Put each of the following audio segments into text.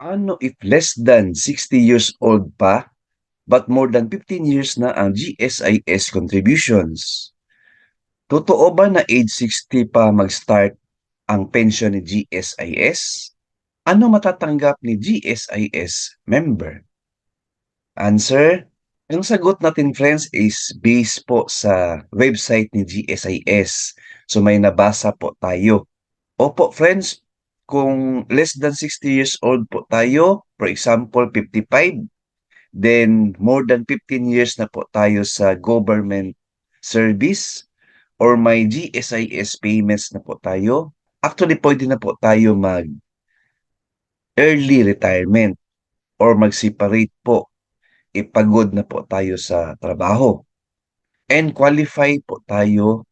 Ano if less than 60 years old pa, but more than 15 years na ang GSIS contributions? Totoo ba na age 60 pa mag-start ang pension ni GSIS? Ano matatanggap ni GSIS member? Answer, ang sagot natin friends is based po sa website ni GSIS. So may nabasa po tayo. Opo friends, kung less than 60 years old po tayo, for example 55, then more than 15 years na po tayo sa government service or may GSIS payments na po tayo, actually pwede na po tayo mag early retirement or mag-separate po, ipagod na po tayo sa trabaho. And qualify po tayo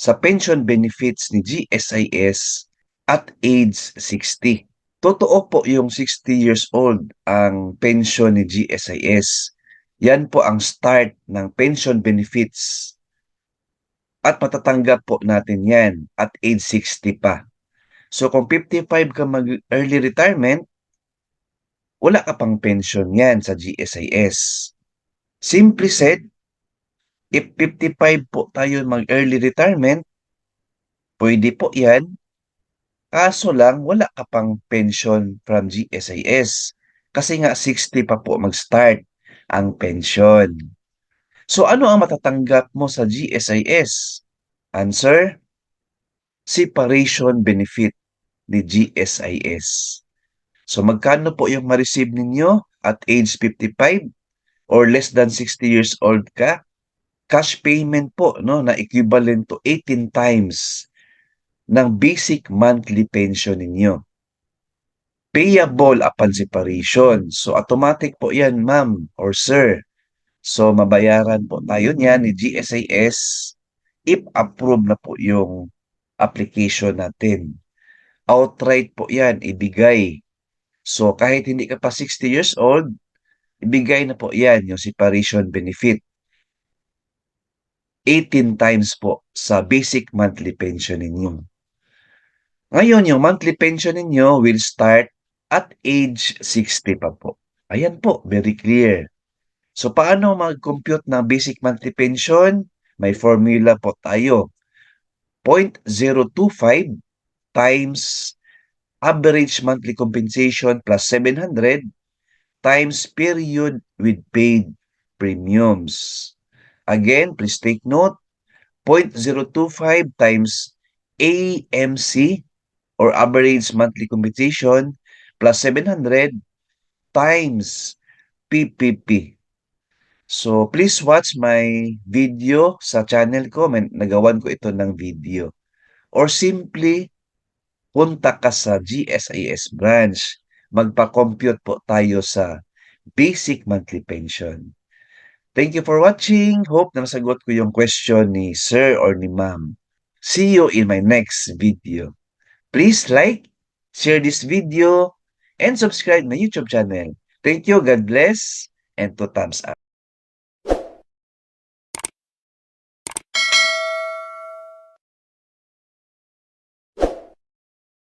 sa pension benefits ni GSIS at age 60. Totoo po yung 60 years old ang pension ni GSIS. Yan po ang start ng pension benefits at matatanggap po natin yan at age 60 pa. So kung 55 ka mag-early retirement, wala ka pang pension yan sa GSIS. Simply said, if 55 po tayo mag-early retirement, pwede po yan. Kaso lang, wala ka pang pension from GSIS. Kasi nga 60 pa po mag-start ang pension. So ano ang matatanggap mo sa GSIS? Answer, separation benefit ni GSIS. So magkano po yung ma-receive ninyo at age 55 or less than 60 years old ka? Cash payment po no na equivalent to 18 times ng basic monthly pension ninyo. Payable upon separation. So automatic po yan ma'am or sir. So mabayaran po tayo niyan ni GSIS if approve na po yung application natin. Outright po yan, ibigay. So kahit hindi ka pa 60 years old, ibigay na po yan yung separation benefit. 18 times po sa basic monthly pension ninyo. Ngayon, yung monthly pension ninyo will start at age 60 pa po. Ayan po, very clear. So, paano mag-compute ng basic monthly pension? May formula po tayo. 0.025 times average monthly compensation plus 700 times period with paid premiums. Again, please take note, 0.025 times AMC or average monthly compensation plus 700 times PPP. So, please watch my video sa channel ko. Nagawan ko ito ng video. Or simply, punta ka sa GSIS branch. Magpa-compute po tayo sa basic monthly pension. Thank you for watching. Hope na nasagot ko yung question ni sir or ni ma'am. See you in my next video. Please like, share this video, and subscribe my YouTube channel. Thank you, God bless, and 2 thumbs up.